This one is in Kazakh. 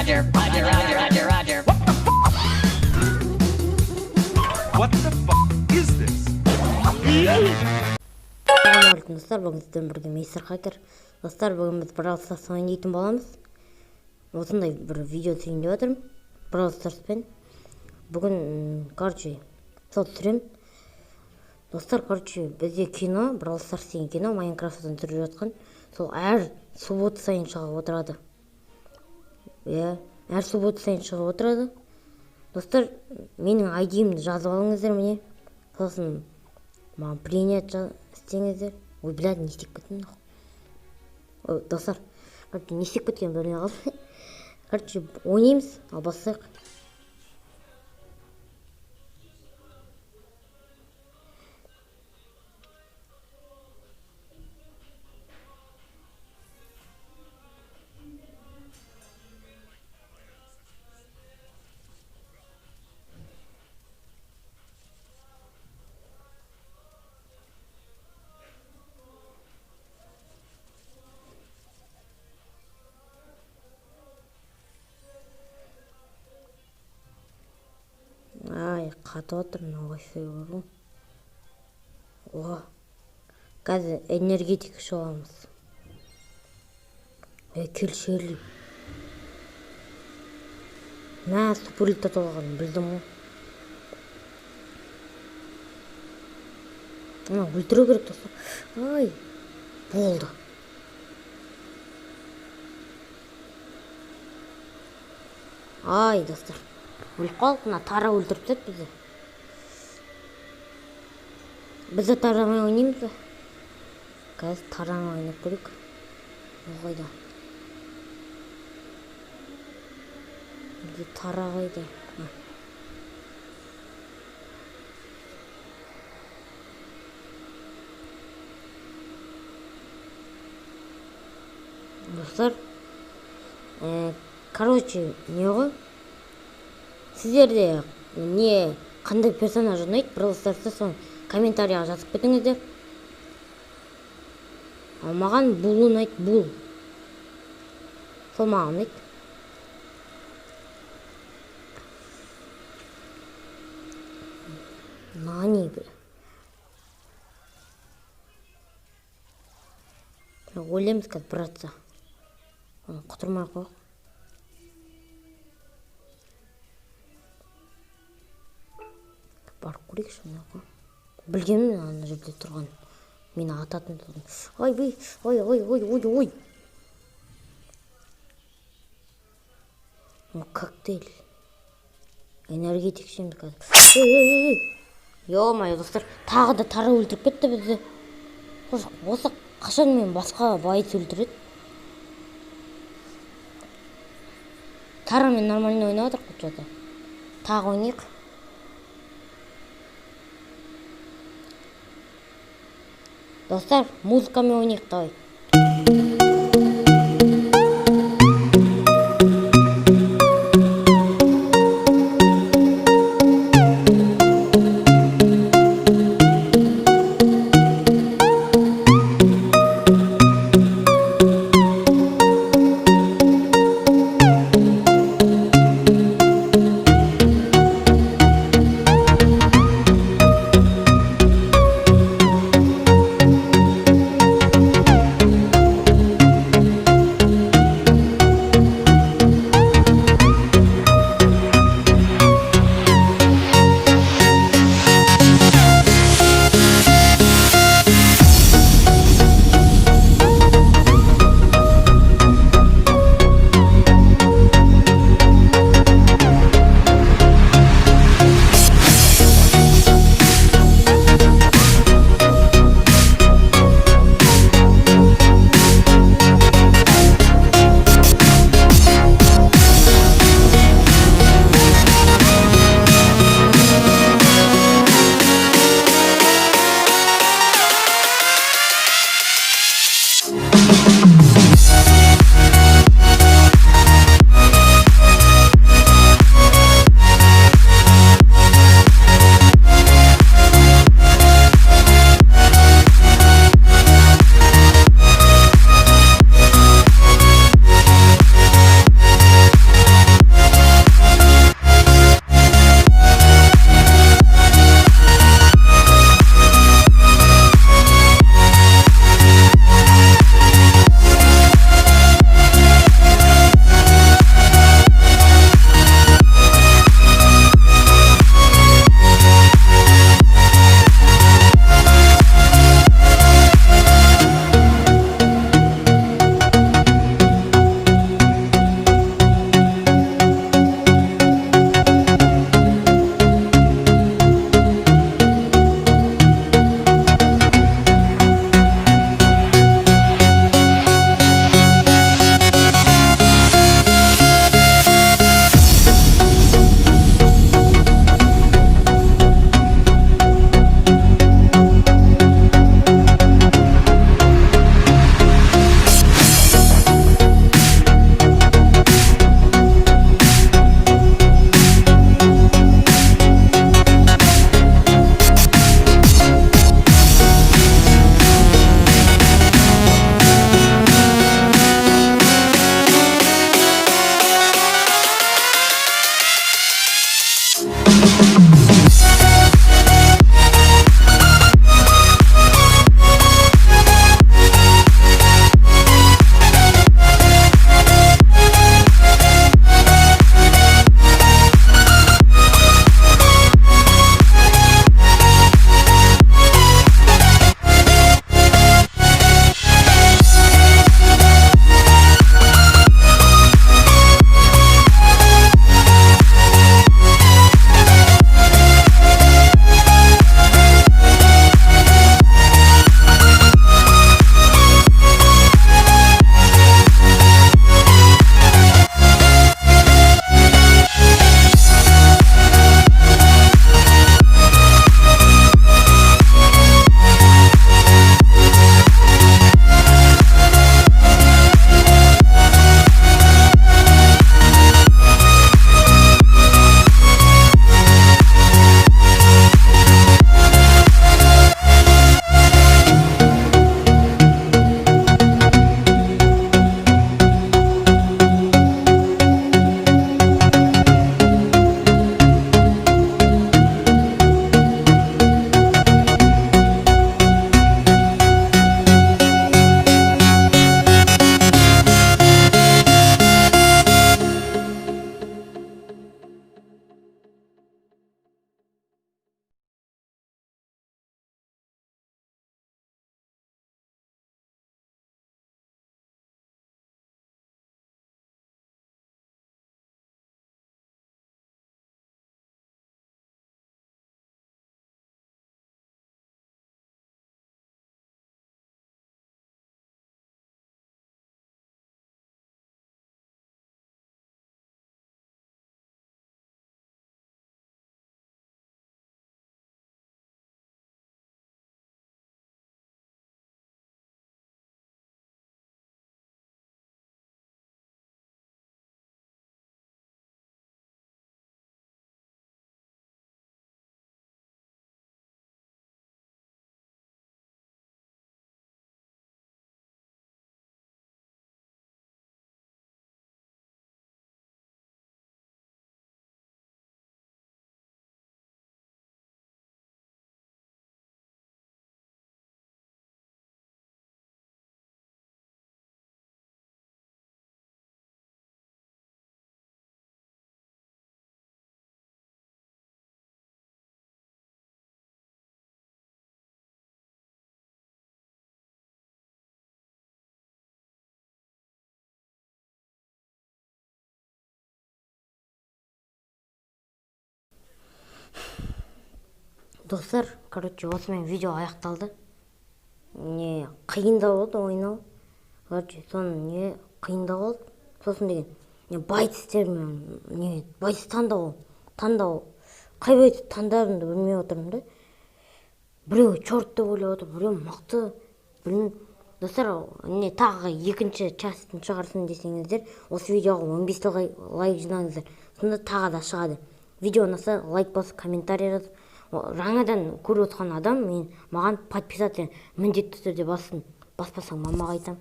Roger. What the fuck is this? Assalamualaikum достар, бүгін сізден бірге Мейсір Хакер. Достар, бүгін біз Brawl Stars ойнайтын боламыз. Осындай бір видео түсірейін деп отырмын. Brawl Starspен. Бүгін, сол түсірем. Достар, бізде кино, Brawl Stars деген кино, Майнкрафттан түсіріп жатқан. Сол әр суббота сайын шығып отырады. Әр суббота сайын шығып отырады. Достар, менің ID-мді жазып алыңыздар міне. Сосын маған принять істеңіздер. Ой, блядь, не істеп кеттім. Ой, достар, не істеп кеткен білмей қалдым. Ойнаймыз, ал бастайық. Қатып отыр мына ойсай бар ғой. Қазір энергетик ішіп аламыз. Кел шерлі. Мә, суперлит аталған білдім ғой. Өлтіру керек достар. Ай, болды. Ай, достар. Өліп қалдық, мына Тара өлтіріп тастады бізді. Бізді Тарамен ойнаймыз ба? Қазір Тарамен ойнап көрейік. Ол қайда? Бізде Тара қайда? Достар, не ғой? Сіздерде қандай персонаж ұнайды? Brawl Stars'та соны комментарияға жазып кетіңіздер. Ал маған Бул ұнайды, Бул. Сол маған ұнайды. Нани бі. Ойлаймыз қазір братса. Құтырмай қояқ. Барып көрейік шынында ғой. Білгенмін ана жерде тұрған. Мені ататын тұрған. Ой, ой. Коктейль. Энергетик ішеміз қазір. Ё-май, достар, тағы да Тара өлтіріп кетті бізді. Осы қашан мен басқа байыз өлтіреді? Тарамен нормально ойнап отырық құтжады. Тағы ойнайық. Достар, музыкамен ойнайық давай. Достар, короче, осымен видео аяқталды. Не қиындау болды ойнау. Короче, соны не қиындау болды. Сосын деген не байтс термин, не байтс таңдау. Қай байтс таңдарымды білмей отырмын да. Біреу чорт деп ойлап отыр, біреу мықты. Білмеймін. Достар, не тағы екінші частын шығарсын десеңіздер, осы видеоға 15 лайк жинаңыздар. Сонда тағы да шығады. Видео ұнаса лайк басып, комментарий жазып, жаңадан көріп отқан адам маған подписаться міндетті түрде бассын. Баспасаң мамаға айтам.